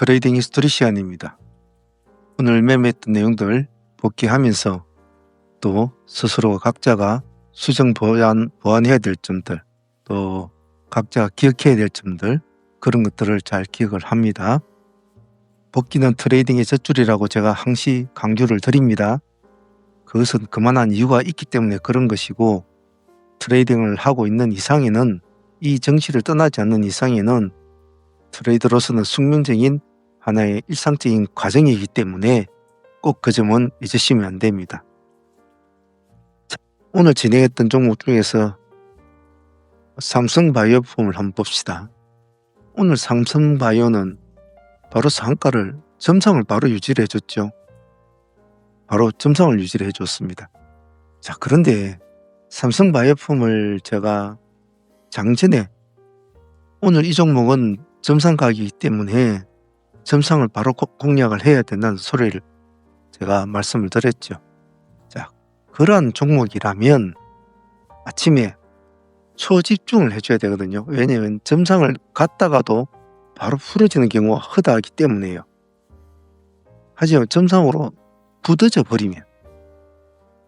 트레이딩 히스토리 시간입니다. 오늘 매매했던 내용들 복귀하면서 또 스스로 각자가 수정 보완해야 될 점들, 또 각자가 기억해야 될 점들, 그런 것들을 잘 기억을 합니다. 복귀는 트레이딩의 젖줄이라고 제가 항시 강조를 드립니다. 그것은 그만한 이유가 있기 때문에 그런 것이고, 트레이딩을 하고 있는 이상에는, 이 정시를 떠나지 않는 이상에는 트레이더로서는 숙명적인 하나의 일상적인 과정이기 때문에 꼭 그 점은 잊으시면 안 됩니다. 자, 오늘 진행했던 종목 중에서 삼성바이오폼을 한번 봅시다. 오늘 삼성바이오는 바로 상한가를 점상을 바로 유지를 해줬죠. 바로 점상을 유지를 해줬습니다. 자, 그런데 삼성바이오폼을 제가 장전에 오늘 이 종목은 점상가이기 때문에 점상을 바로 공략을 해야 된다는 소리를 제가 말씀을 드렸죠. 자, 그러한 종목이라면 아침에 초집중을 해줘야 되거든요. 왜냐하면 점상을 갔다가도 바로 풀어지는 경우가 허다하기 때문에요. 하지만 점상으로 굳어져 버리면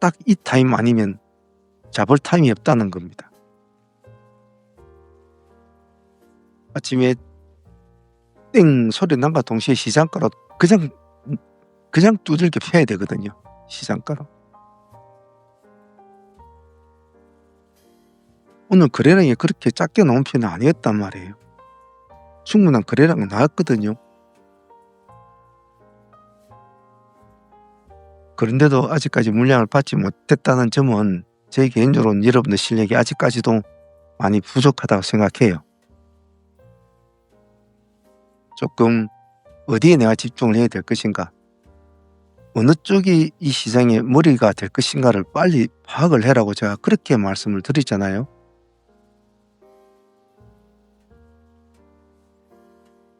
딱 이 타임 아니면 잡을 타임이 없다는 겁니다. 아침에 땡 소리 난과 동시에 시장가로 그냥 두들겨 펴야 되거든요. 시장가로. 오늘 거래량이 그렇게 작게 나온 편은 아니었단 말이에요. 충분한 거래량이 나왔거든요. 그런데도 아직까지 물량을 받지 못했다는 점은 제 개인적으로는 여러분들 실력이 아직까지도 많이 부족하다고 생각해요. 조금 어디에 내가 집중을 해야 될 것인가, 어느 쪽이 이 시장의 머리가 될 것인가를 빨리 파악을 해라고 제가 그렇게 말씀을 드리잖아요.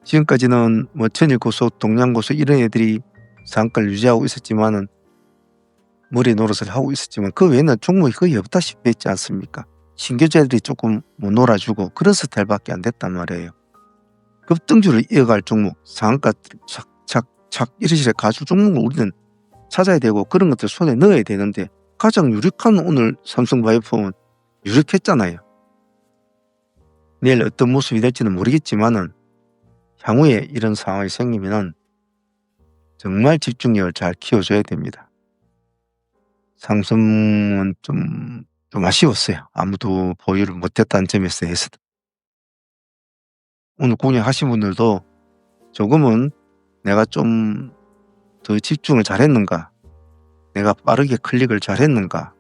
지금까지는 뭐 천일고속, 동양고속 이런 애들이 상한가를 유지하고 있었지만은 머리 노릇을 하고 있었지만 그 외에는 종목이 거의 없다시피 했지 않습니까? 신규자들이 조금 못 놀아주고 그런 스타일밖에 안 됐단 말이에요. 급등주를 이어갈 종목, 상한가 착착착 이러시래 가줄 종목을 우리는 찾아야 되고 그런 것들 손에 넣어야 되는데, 가장 유력한 오늘 삼성바이오폼은 유력했잖아요. 내일 어떤 모습이 될지는 모르겠지만은 향후에 이런 상황이 생기면은 정말 집중력을 잘 키워줘야 됩니다. 삼성은 좀 아쉬웠어요. 아무도 보유를 못했다는 점에서 해서도. 오늘 공략하신 분들도 조금은 내가 좀 더 집중을 잘했는가, 내가 빠르게 클릭을 잘했는가,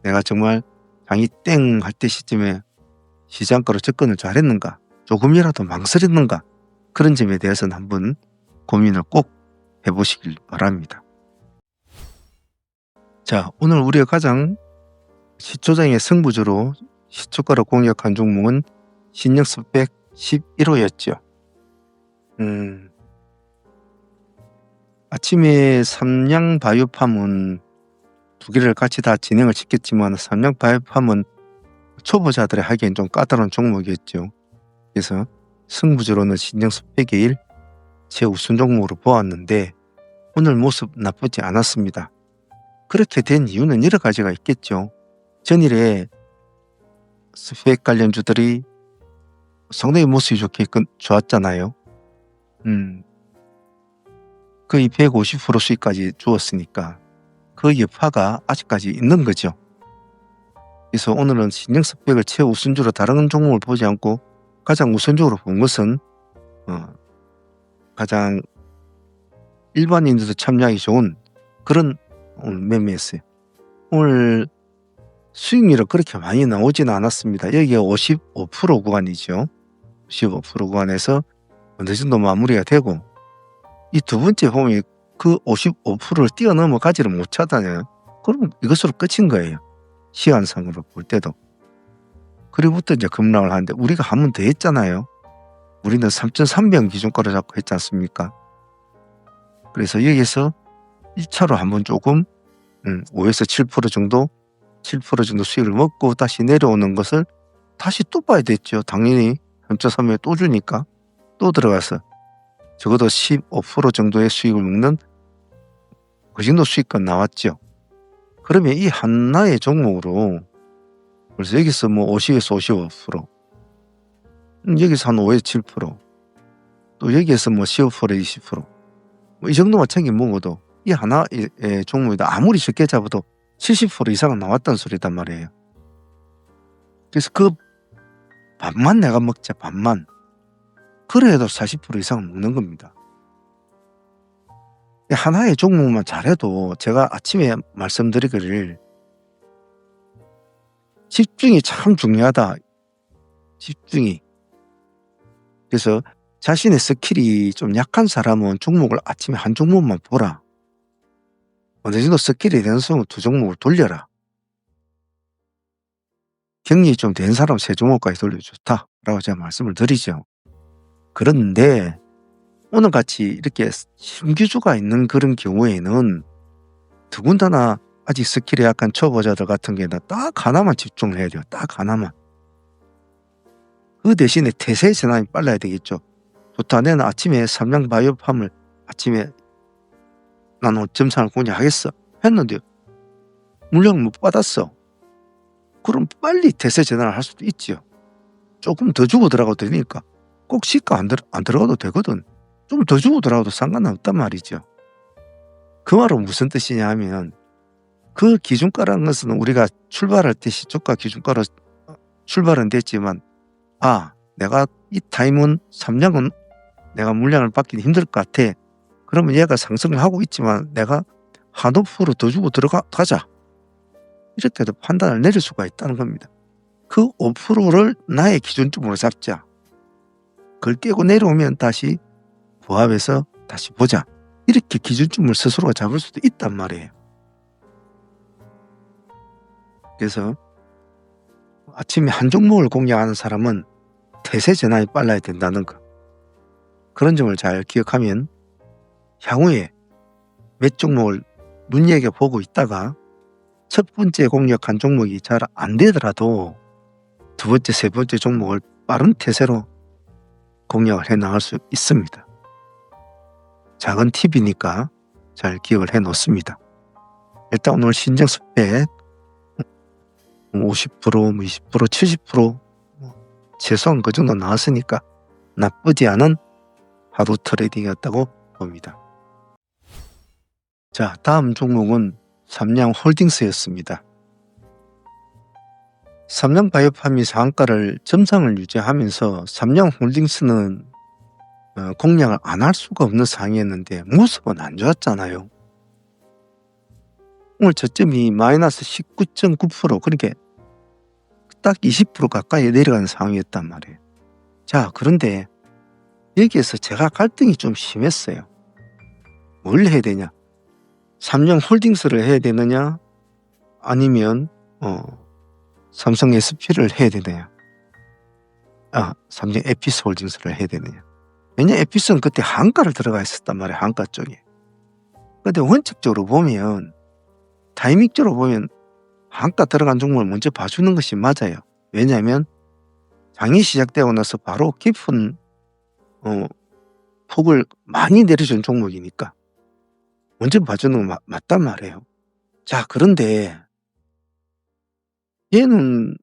내가 정말 장이 땡 할 때 시점에 시장가로 접근을 잘했는가, 조금이라도 망설였는가, 그런 점에 대해서는 한번 고민을 꼭 해보시길 바랍니다. 자, 오늘 우리가 가장 시초장의 승부주로 시초가로 공략한 종목은 신영스펙 11호였죠. 아침에 삼양바이오팜은 두 개를 같이 다 진행을 시켰지만 삼양바이오팜은 초보자들이 하기엔 좀 까다로운 종목이었죠. 그래서 승부주로는 신영스펙의 1 최우선 종목으로 보았는데 오늘 모습 나쁘지 않았습니다. 그렇게 된 이유는 여러 가지가 있겠죠. 전일에 스펙 관련주들이 상당히 모습이 좋았잖아요. 거의 150% 수익까지 주었으니까 그 여파가 아직까지 있는 거죠. 그래서 오늘은 신영스펙을 최우선주로 다른 종목을 보지 않고 가장 우선적으로 본 것은 가장 일반인들도 참여하기 좋은 그런 오늘 매매였어요. 오늘 수익률은 그렇게 많이 나오지는 않았습니다. 여기가 55% 구간이죠. 55% 구간에서 어느 정도 마무리가 되고, 이 두 번째 보면 그 55%를 뛰어넘어 가지를 못하다녀요. 그럼 이것으로 끝인 거예요. 시간상으로 볼 때도. 그리고부터 이제 급락을 하는데 우리가 한 번 더 했잖아요. 우리는 3,300원 기준가로 잡고 했지 않습니까? 그래서 여기서 1차로 한번 조금 5에서 7% 정도 7% 정도 수익을 먹고 다시 내려오는 것을 다시 또 봐야 됐죠. 당연히 3,300원 또 주니까 또 들어가서 적어도 15% 정도의 수익을 먹는 그 정도 수익권 나왔죠. 그러면 이 하나의 종목으로 벌써 여기서 뭐 50에서 55%, 여기서 한 5에서 7%, 또 여기에서 뭐 15%, 20%, 뭐 이 정도만 챙겨 먹어도 이 하나의 종목이다 아무리 적게 잡아도 70% 이상은 나왔다는 소리단 말이에요. 그래서 그 반만 내가 먹자, 반만. 그래도 40% 이상은 먹는 겁니다. 하나의 종목만 잘해도 제가 아침에 말씀드리기를 집중이 참 중요하다. 집중이. 그래서 자신의 스킬이 좀 약한 사람은 종목을 아침에 한 종목만 보라. 어느 정도 스킬이 되는 사람은 두 종목을 돌려라. 경력이 좀 된 사람은 세 종목까지 돌려도 좋다라고 제가 말씀을 드리죠. 그런데 오늘같이 이렇게 신규주가 있는 그런 경우에는 더군다나 아직 스킬이 약한 초보자들 같은 경우에는 딱 하나만 집중을 해야 돼요. 딱 하나만. 그 대신에 태세의 전환이 빨라야 되겠죠. 좋다. 내는 아침에 삼양바이오팜을 아침에 나는 점상을 공략하겠어. 했는데 물량을 못 받았어. 그럼 빨리 태세 전환을 할 수도 있죠. 조금 더 주고 들어가도 되니까. 꼭 시가 안 들어가도 되거든. 좀 더 주고 들어가도 상관은 없단 말이죠. 그 말은 무슨 뜻이냐 하면 그 기준가라는 것은 우리가 출발할 때 시초가 기준가로 출발은 됐지만 내가 이 타임은 3량은 내가 물량을 받기는 힘들 것 같아. 그러면 얘가 상승을 하고 있지만 내가 한 5% 더 주고 들어가자. 이렇게도 판단을 내릴 수가 있다는 겁니다. 그 5%를 나의 기준점으로 잡자. 그걸 깨고 내려오면 다시 부합해서 다시 보자. 이렇게 기준점을 스스로가 잡을 수도 있단 말이에요. 그래서 아침에 한 종목을 공략하는 사람은 태세 전환이 빨라야 된다는 거. 그런 점을 잘 기억하면 향후에 몇 종목을 눈여겨보고 있다가 첫 번째 공략한 종목이 잘 안 되더라도 두 번째, 세 번째 종목을 빠른 태세로 공략을 해 나갈 수 있습니다. 작은 팁이니까 잘 기억을 해 놓습니다. 일단 오늘 신정 스펙 50%, 20%, 70% 최소한 그 정도 나왔으니까 나쁘지 않은 하루 트레이딩이었다고 봅니다. 자, 다음 종목은 삼양홀딩스였습니다. 삼양바이오팜이 상한가를 점상을 유지하면서 삼양홀딩스는 공략을 안 할 수가 없는 상황이었는데 모습은 안 좋았잖아요. 오늘 저점이 마이너스 19.9%, 그러니까 딱 20% 가까이 내려가는 상황이었단 말이에요. 자, 그런데 여기에서 제가 갈등이 좀 심했어요. 뭘 해야 되냐? 삼양홀딩스를 해야 되느냐? 아니면 삼성 SP를 해야 되느냐? 삼성 에피스홀딩스를 해야 되느냐? 왜냐, 에피스는 그때 한가를 들어가 있었단 말이에요. 한가 쪽에. 근데 원칙적으로 보면, 타이밍적으로 보면 한가 들어간 종목을 먼저 봐주는 것이 맞아요. 왜냐하면 장이 시작되고 나서 바로 깊은 폭을 많이 내려준 종목이니까 먼저 봐주는 건 맞단 말이에요. 자, 그런데 얘는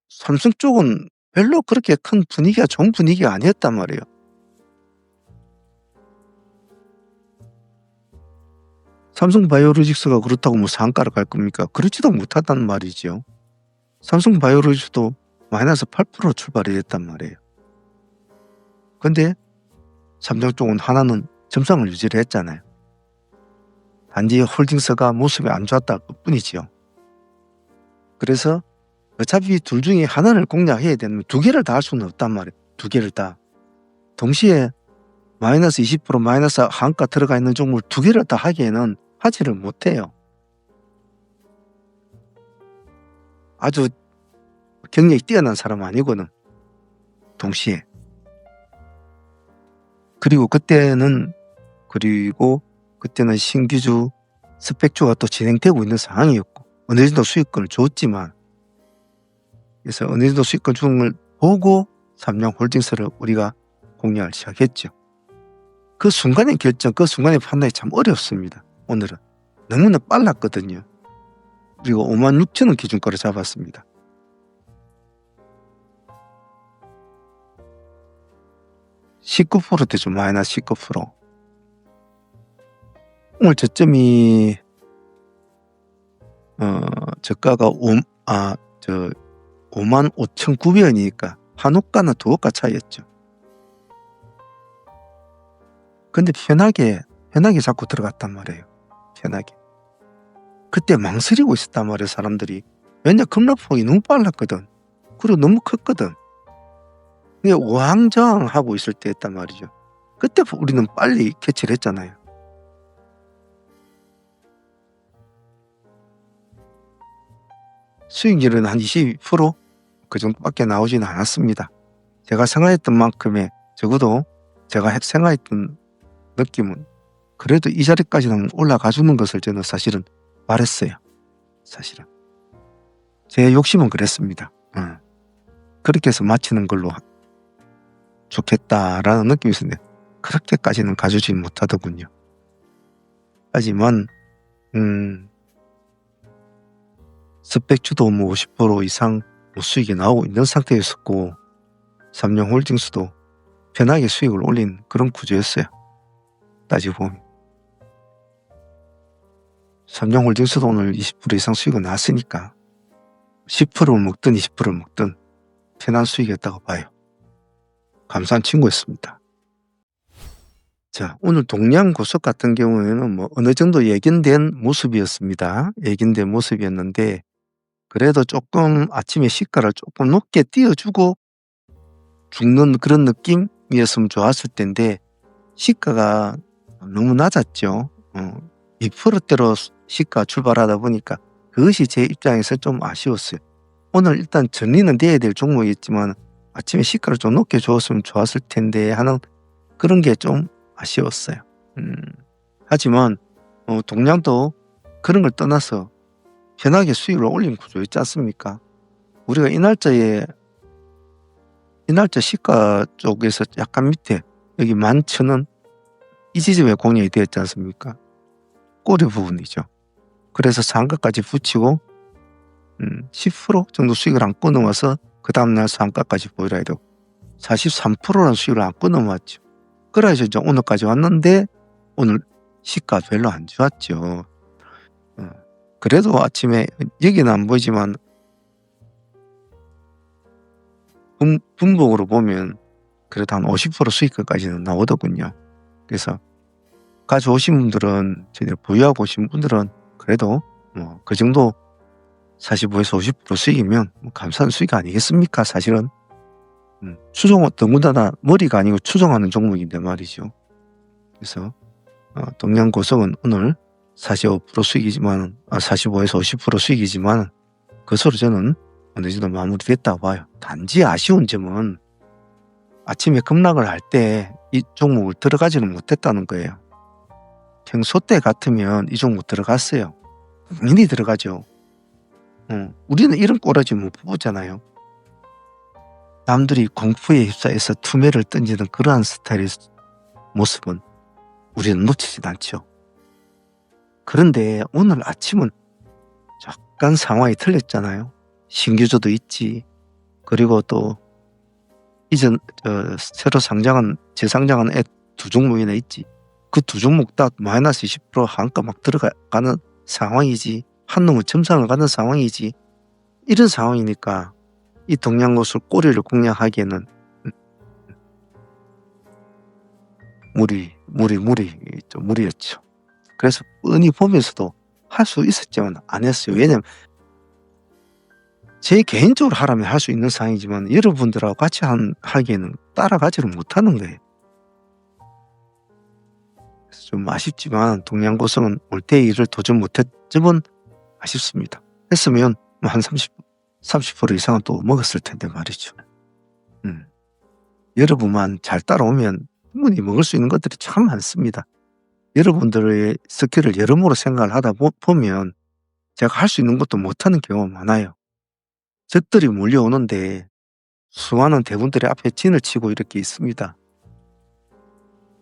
삼성 쪽은 별로 그렇게 큰 분위기가 좋은 분위기가 아니었단 말이에요. 삼성바이오로직스가 그렇다고 뭐 상가를 갈 겁니까? 그렇지도 못하단 말이죠. 삼성바이오로직스도 마이너스 8% 출발이 됐단 말이에요. 근데 삼성 쪽은 하나는 점상을 유지를 했잖아요. 단지 홀딩스가 모습이 안 좋았다 뿐이지요. 그래서 어차피 둘 중에 하나를 공략해야 되면 두 개를 다 할 수는 없단 말이에요. 두 개를 다. 동시에 마이너스 20% 마이너스 한가 들어가 있는 종목을 두 개를 다 하기에는 하지를 못해요. 아주 경력이 뛰어난 사람 아니거든. 동시에. 그리고 그때는 신규주 스펙주가 또 진행되고 있는 상황이었고 어느 정도 수익권을 줬지만, 그래서 어느 정도 수익권 주는 걸 보고 삼양홀딩스를 우리가 공략을 시작했죠. 그 순간의 결정, 그 순간의 판단이 참 어렵습니다. 오늘은 너무나 빨랐거든요. 그리고 56,000원 기준가로 잡았습니다. (19%대죠) 마이너스 19%. 오늘 저점이 저가가 55,900원이니까 한호가는 두호가 차이였죠. 근데 편하게 자꾸 들어갔단 말이에요. 편하게. 그때 망설이고 있었단 말이에요, 사람들이. 왜냐, 급락폭이 너무 빨랐거든. 그리고 너무 컸거든. 이게 우왕좌왕하고 있을 때였단 말이죠. 그때 우리는 빨리 캐치를 했잖아요. 수익률은 한 20% 그 정도밖에 나오지는 않았습니다. 제가 생각했던 만큼의, 적어도 제가 생각했던 느낌은 그래도 이 자리까지는 올라가 주는 것을 저는 사실은 바랬어요. 사실은 제 욕심은 그랬습니다. 그렇게 해서 마치는 걸로 좋겠다라는 느낌이 있었는데 그렇게까지는 가주지 못하더군요. 하지만 스펙주도 50% 이상 수익이 나오고 있는 상태였었고, 삼성홀딩스도 편하게 수익을 올린 그런 구조였어요. 따지고 보면 삼성홀딩스도 오늘 20% 이상 수익을 났으니까 10%를 먹든 20%를 먹든 편한 수익이었다고 봐요. 감사한 친구였습니다. 자, 오늘 동양고속 같은 경우에는 어느 정도 예견된 모습이었습니다. 예견된 모습이었는데 그래도 조금 아침에 시가를 조금 높게 띄워주고 죽는 그런 느낌이었으면 좋았을 텐데 시가가 너무 낮았죠. 2%대로 시가 출발하다 보니까 그것이 제 입장에서 좀 아쉬웠어요. 오늘 일단 정리는 돼야 될 종목이었지만 아침에 시가를 좀 높게 줬으면 좋았을 텐데 하는 그런 게 좀 아쉬웠어요. 하지만 동양도 그런 걸 떠나서 편하게 수익을 올린 구조였지 않습니까? 우리가 이 날짜 시가 쪽에서 약간 밑에 여기 11,000원 이 지점에 공략이 되었지 않습니까? 꼬리 부분이죠. 그래서 상가까지 붙이고 10% 정도 수익을 안고 넘어와서 그 다음날 상가까지 보이라 해도 43%라는 수익을 안고 넘어왔죠. 그래서 이제 오늘까지 왔는데 오늘 시가 별로 안 좋았죠. 그래도 아침에 여기는 안 보이지만 분봉으로 보면 그래도 한 50% 수익까지는 나오더군요. 그래서 가져오신 분들은, 보유하고 오신 분들은 그래도 그 정도 45에서 50% 수익이면 감사한 수익 아니겠습니까? 사실은 추종 더군다나 머리가 아니고 추종하는 종목인데 말이죠. 그래서 동양고속은 오늘 45% 수익이지만 45에서 50% 수익이지만 그것으로 저는 어느 정도 마무리됐다고 봐요. 단지 아쉬운 점은 아침에 급락을 할 때 이 종목을 들어가지는 못했다는 거예요. 평소 때 같으면 이 종목 들어갔어요. 당연히 들어가죠. 우리는 이런 꼬라지 못 뽑았잖아요. 남들이 공포에 휩싸여서 투매를 던지는 그러한 스타일의 모습은 우리는 놓치진 않죠. 그런데 오늘 아침은 약간 상황이 틀렸잖아요. 신규조도 있지. 그리고 또 이전 새로 재상장한 두 종목이나 있지. 그 두 종목 다 마이너스 20% 한가 막 들어가는 상황이지. 한 놈은 점상을 가는 상황이지. 이런 상황이니까 이 동양고속 꼬리를 공략하기에는 무리였죠. 그래서 뻔히 보면서도 할 수 있었지만 안 했어요. 왜냐면 제 개인적으로 하라면 할 수 있는 상황이지만 여러분들하고 같이 하기에는 따라가지를 못하는 거예요. 그래서 좀 아쉽지만 동양고속은 올 때 일을 도전 못했지만 아쉽습니다. 했으면 한 30% 이상은 또 먹었을 텐데 말이죠. 여러분만 잘 따라오면 충분히 먹을 수 있는 것들이 참 많습니다. 여러분들의 스킬을 여러모로 생각을 하다 보면 제가 할 수 있는 것도 못하는 경우가 많아요. 적들이 몰려오는데 수많은 대군들의 앞에 진을 치고 이렇게 있습니다.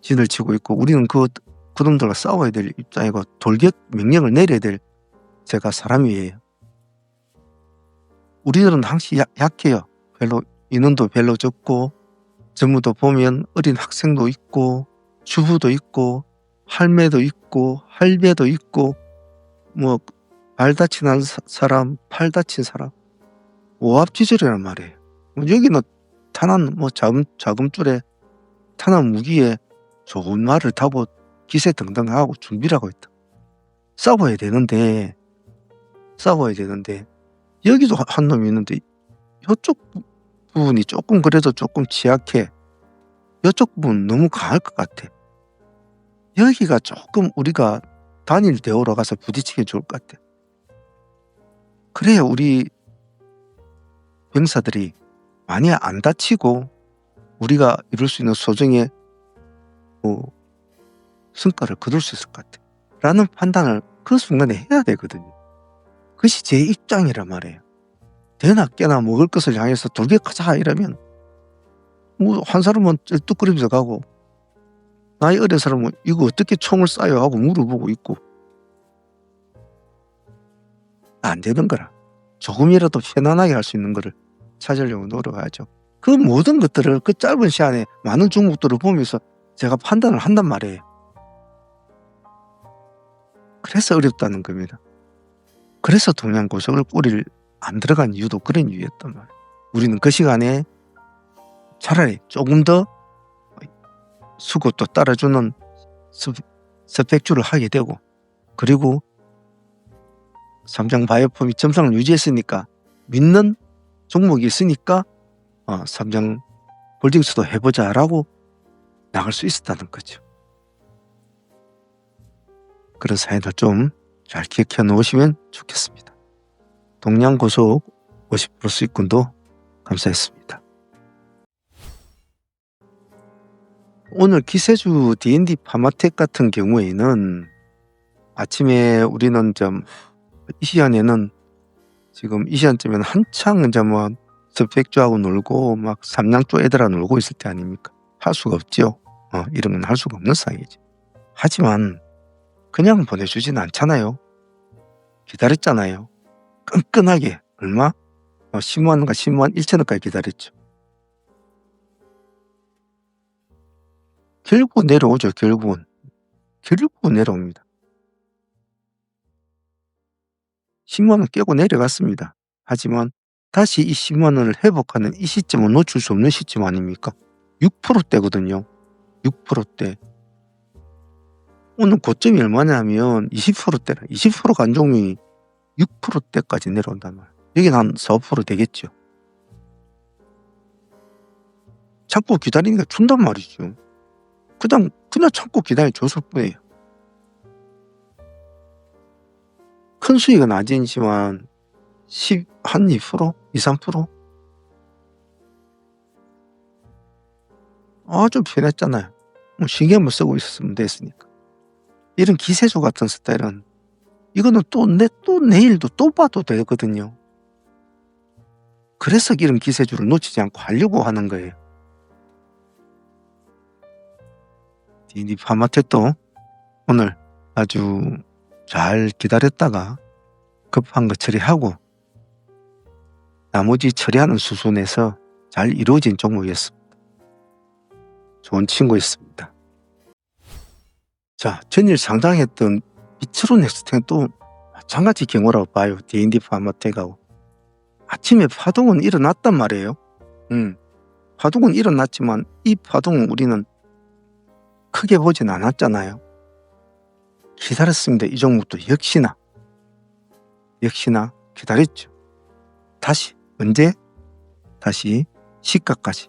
진을 치고 있고 우리는 그놈들과 싸워야 될 입장이고 돌격 명령을 내려야 될 제가 사람이에요. 우리들은 항상 약해요. 별로 인원도 별로 적고 전부도 보면 어린 학생도 있고 주부도 있고 할매도 있고 할배도 있고 뭐 발 다친 사람, 팔 다친 사람 오합지졸이란 말이에요. 여기는 탄환 자금줄에 탄환 무기에 좋은 말을 타고 기세등등하고 준비를 하고 있다. 싸워야 되는데 여기도 한 놈이 있는데 이쪽 부분이 조금 그래도 조금 취약해. 이쪽 부분 너무 강할 것 같아. 여기가 조금 우리가 단일 대우로 가서 부딪히기 좋을 것 같아. 그래야 우리 병사들이 많이 안 다치고 우리가 이룰 수 있는 소정의 성과를 거둘 수 있을 것 같아. 라는 판단을 그 순간에 해야 되거든요. 그것이 제 입장이란 말이에요. 되나 깨나 먹을 것을 향해서 돌격하자 이러면 뭐 한 사람은 쩔뚝거리면서 가고 나이 어린 사람은 이거 어떻게 총을 쏴요 하고 물어보고 있고 안 되는 거라. 조금이라도 편안하게 할 수 있는 거를 찾으려고 노력하죠. 그 모든 것들을 그 짧은 시간에 많은 종목들을 보면서 제가 판단을 한단 말이에요. 그래서 어렵다는 겁니다. 그래서 동양고속을 뿌리를 안 들어간 이유도 그런 이유였단 말이에요. 우리는 그 시간에 차라리 조금 더 수고 또 따라주는 스펙줄을 하게 되고 그리고 삼장 바이오폼이 점상을 유지했으니까 믿는 종목이 있으니까 삼장 홀딩스도 해보자라고 나갈 수 있었다는 거죠. 그런 사연을 좀 잘 기억해 놓으시면 좋겠습니다. 동양고속 50% 수익금도 감사했습니다. 오늘 기세주 D&D 파마텍 같은 경우에는 아침에 우리는 이 시간에는 지금 이 시간쯤에는 한창 스펙주하고 놀고 막 삼양조 애들하고 놀고 있을 때 아닙니까? 할 수가 없죠. 이런 건 할 수가 없는 상황이죠. 하지만 그냥 보내주진 않잖아요. 기다렸잖아요. 끈끈하게 얼마? 10만원과 10만 1천원까지 기다렸죠. 결국은 내려오죠. 결국은 내려옵니다. 10만원 깨고 내려갔습니다. 하지만 다시 이 10만원을 회복하는 이 시점은 놓칠 수 없는 시점 아닙니까? 6%대거든요. 6%대. 오늘 고점이 얼마냐면 20%대라. 20% 간종이 6%대까지 내려온단 말이에요. 여기는 한 4% 되겠죠. 참고 기다리니까 준단 말이죠. 그냥 참고 기다려줬을 뿐이에요. 큰 수익은 아니지만 한 2%? 2, 3%? 좀 편했잖아요. 신경만 쓰고 있었으면 됐으니까. 이런 기세주 같은 스타일은 이거는 또 내일도 또 봐도 되거든요. 그래서 이런 기세주를 놓치지 않고 하려고 하는 거예요. D&D 파마텍도 오늘 아주 잘 기다렸다가 급한 거 처리하고 나머지 처리하는 수순에서 잘 이루어진 종목이었습니다. 좋은 친구였습니다. 자, 전일 상장했던 비트론 넥스텐 또 마찬가지 경우라고 봐요. D&D 파마텍하고. 아침에 파동은 일어났단 말이에요. 파동은 일어났지만 이 파동은 우리는 크게 보진 않았잖아요. 기다렸습니다. 이 종목도 역시나 기다렸죠. 다시 언제? 다시 시가까지.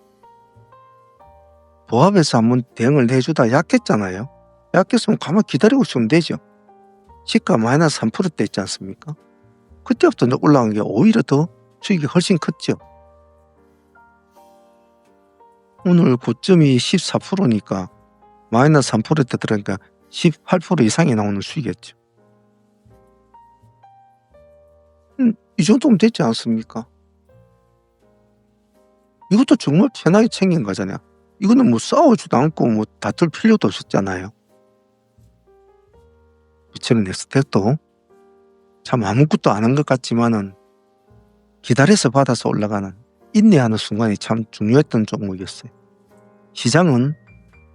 보합에서 한번 대응을 해주다 약했잖아요. 약했으면 가만히 기다리고 있으면 되죠. 시가 마이너스 3%대 있지 않습니까? 그때부터 올라간 게 오히려 더 수익이 훨씬 컸죠. 오늘 고점이 14%니까 마이너스 3%대 들어가니까 18% 이상이 나오는 수익이었죠. 이 정도면 됐지 않습니까? 이것도 정말 편하게 챙긴 거잖아요. 이거는 뭐 싸우지도 않고 뭐 다툴 필요도 없었잖아요. 비추는 넥스텍도 참 아무것도 안 한 것 같지만은 기다려서 받아서 올라가는 인내하는 순간이 참 중요했던 종목이었어요. 시장은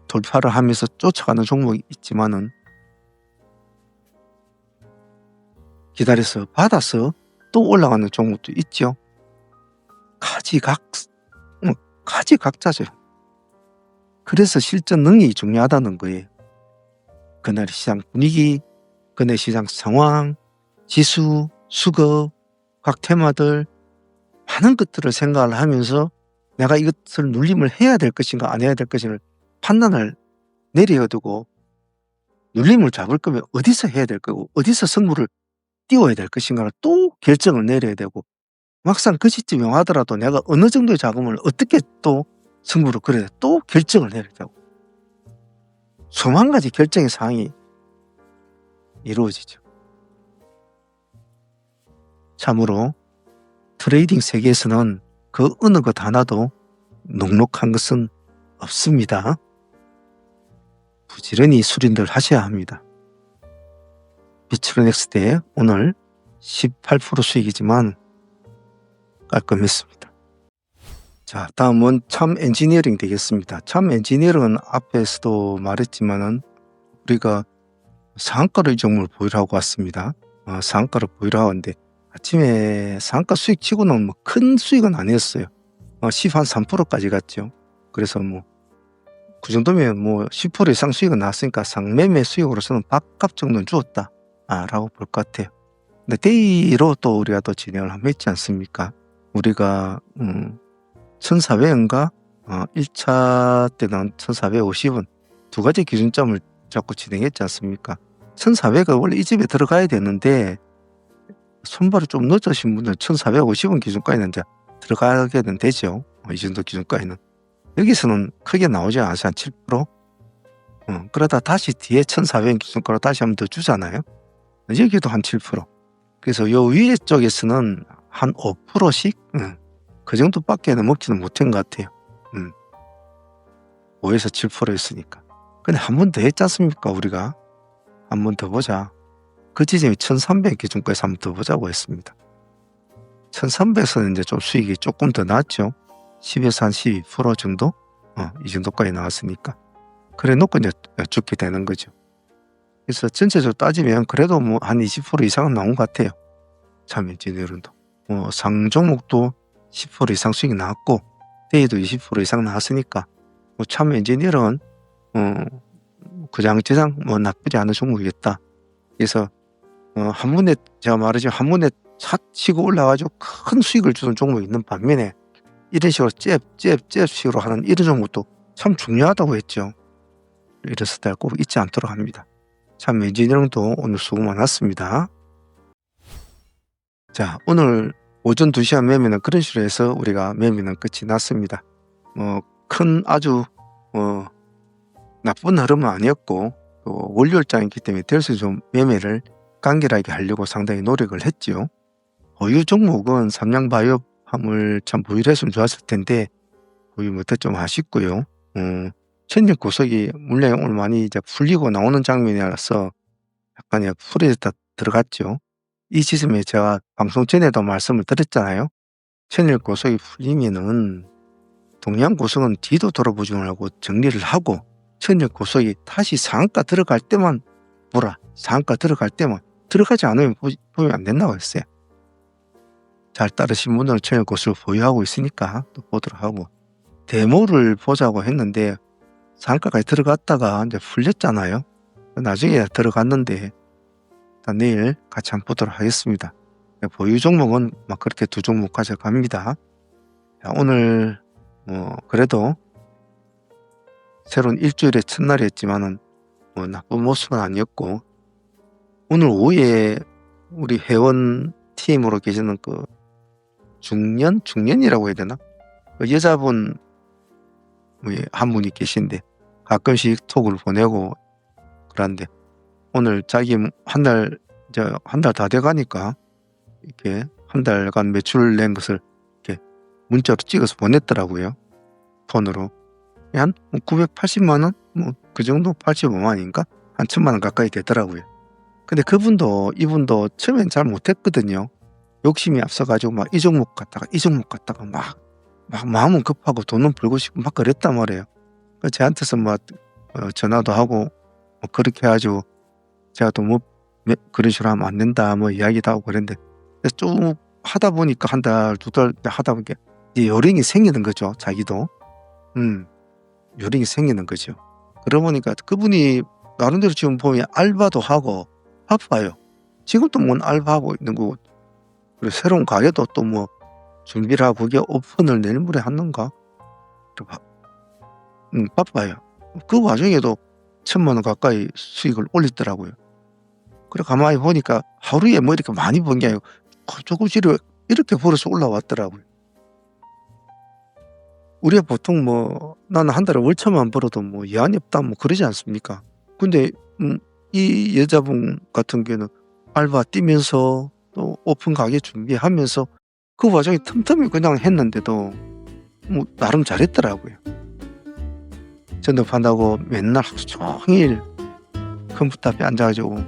돌파를 하면서 쫓아가는 종목이 있지만은 기다려서 받아서 또 올라가는 종목도 있죠. 가지각자죠. 그래서 실전 능력이 중요하다는 거예요. 그날 시장 분위기, 그날 시장 상황, 지수, 수급, 각 테마들 많은 것들을 생각을 하면서 내가 이것을 눌림을 해야 될 것인가 안 해야 될 것인가 판단을 내려야 되고, 눌림을 잡을 거면 어디서 해야 될 거고 어디서 승부를 띄워야 될 것인가를 또 결정을 내려야 되고, 막상 그 시점에 하더라도 내가 어느 정도의 자금을 어떻게 또 승부를 걸어야 또 결정을 내려야 되고, 수만 가지 결정의 사항이 이루어지죠. 참으로 트레이딩 세계에서는 그 어느 것 하나도 녹록한 것은 없습니다. 부지런히 수련들 하셔야 합니다. 비트로넥스대 오늘 18% 수익이지만 깔끔했습니다. 자, 다음은 참 엔지니어링 되겠습니다. 참 엔지니어링은 앞에서도 말했지만은 우리가 상한가로 이 종목을 보유를 하고 왔습니다. 상한가로 보유를 하는데 아침에 상한가 수익 치고는 뭐 큰 수익은 아니었어요. 13% 갔죠. 그래서 뭐 그 정도면 뭐 10% 이상 수익은 나왔으니까 상매매 수익으로서는 밥값 정도는 주었다 라고 볼 것 같아요. 근데 데이로 또 우리가 또 진행을 한번 했지 않습니까? 우리가 1400원과 1차 때는 1450원 두 가지 기준점을 잡고 진행했지 않습니까? 1400원 원래 이 집에 들어가야 되는데 손발이 좀 늦으신 분들은 1450원 기준까지는 이제 들어가게는 되죠. 이 정도 기준까지는. 여기서는 크게 나오지 않아서 한 7%? 그러다 다시 뒤에 1400원 기준가로 다시 한번 더 주잖아요. 여기도 한 7%. 그래서 요 위에 쪽에서는 한 5%씩 그 정도밖에는 먹지는 못한 것 같아요. 5에서 7%였으니까. 근데 한 번 더 했지 않습니까? 우리가 한 번 더 보자. 그 지점이 1300 기준가에서 한 번 더 보자고 했습니다. 1300에서는 이제 좀 수익이 조금 더 났죠. 10에서 한 12% 정도? 이 정도까지 나왔으니까. 그래 놓고 이제 죽게 되는 거죠. 그래서 전체적으로 따지면 그래도 뭐 한 20% 이상은 나온 것 같아요. 참 엔지니어링도. 상 종목도 10% 이상 수익이 나왔고, 데이도 20% 이상 나왔으니까, 참 엔지니어링은, 그장저장 나쁘지 않은 종목이겠다. 그래서, 한 번에, 제가 말하자면 한 번에 차 치고 올라가지고 큰 수익을 주는 종목이 있는 반면에, 이런 식으로 잽식으로 하는 이런 종목도 참 중요하다고 했죠. 이랬을 때 꼭 잊지 않도록 합니다. 참 엔지니어링도 오늘 수고 많았습니다. 자, 오늘 오전 2시간 매매는 그런 식으로 해서 우리가 매매는 끝이 났습니다. 큰 아주 나쁜 흐름은 아니었고, 월요일장이기 때문에 될 수 좀 매매를 간결하게 하려고 상당히 노력을 했죠. 보유 종목은 삼양바이오팜을 참 보유를 했으면 좋았을 텐데 보유 못해 좀 아쉽고요. 천일 고속이 물량이 오늘 많이 이제 풀리고 나오는 장면이라서 약간 풀어졌다 들어갔죠. 이 지점에 제가 방송 전에도 말씀을 드렸잖아요. 천일 고속이 풀리면은 동양 고속은 뒤도 돌아보지 말고 정리를 하고 천일 고속이 다시 상한가 들어갈 때만 보라. 상한가 들어갈 때만, 들어가지 않으면 보면 안 된다고 했어요. 잘 따르신 분들은 천일 고속을 보유하고 있으니까 또 보도록 하고, 데모를 보자고 했는데 상한가까지 들어갔다가 이제 풀렸잖아요. 나중에 들어갔는데 내일 같이 한번 보도록 하겠습니다. 보유 종목은 막 그렇게 두 종목 가져갑니다. 자, 오늘 그래도 새로운 일주일의 첫날이었지만은 나쁜 모습은 아니었고, 오늘 오후에 우리 회원 팀으로 계시는 그 중년이라고 해야 되나? 그 여자분 한 분이 계신데 가끔씩 톡을 보내고 그런데 오늘 자기 한 달 다 돼가니까 이렇게 한 달간 매출 낸 것을 이렇게 문자로 찍어서 보냈더라고요. 폰으로. 한 980만 원? 뭐 그 정도 85만 원인가? 한 1000만 원 가까이 되더라고요. 근데 이분도 처음엔 잘 못했거든요. 욕심이 앞서가지고 막 이 종목 갔다가 이 종목 갔다가 막 마음은 급하고 돈은 벌고 싶고 막 그랬단 말이에요. 저한테서 막 전화도 하고 뭐 그렇게 해가지고 제가 또 뭐 그런 식으로 하면 안 된다 뭐 이야기도 하고 그랬는데 쭉 하다 보니까 한 달, 두 달 하다 보니까 이제 요령이 생기는 거죠. 자기도. 요령이 생기는 거죠. 그러다 보니까 그분이 나름대로 지금 보면 알바도 하고 바빠요. 지금도 뭐 알바하고 있는 거고 그리고 새로운 가게도 또 뭐 준비를 하고 그게 오픈을 내일모레 하는가? 바빠요. 그 와중에도 1000만 원 가까이 수익을 올리더라고요. 그래 가만히 보니까 하루에 뭐 이렇게 많이 번 게 아니고 조금씩 이렇게 벌어서 올라왔더라고요. 우리가 보통 뭐 나는 한 달에 월차만 벌어도 뭐 예안이 없다 뭐 그러지 않습니까? 근데 이 여자분 같은 경우는 알바 뛰면서 또 오픈 가게 준비하면서 그 와중에 틈틈이 그냥 했는데도 뭐 나름 잘했더라고요. 전업한다고 맨날 하루 종일 컴퓨터 앞에 앉아가지고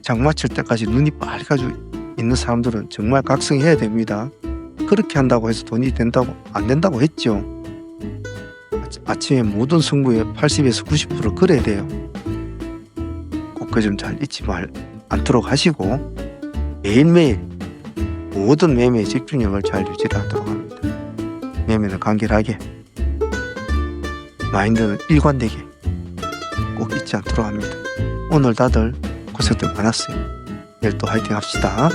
장 마칠 때까지 눈이 빨개가지고 있는 사람들은 정말 각성해야 됩니다. 그렇게 한다고 해서 돈이 된다고 안 된다고 했죠. 아침에 모든 승부에 80에서 90% 그래야 돼요. 꼭 그 점 잘 잊지 않도록 하시고 매일매일 모든 매매의 집중력을 잘 유지하도록 합니다. 매매는 간결하게, 마인드는 일관되게 꼭 잊지 않도록 합니다. 오늘 다들 고생들 많았어요. 내일 또 화이팅 합시다.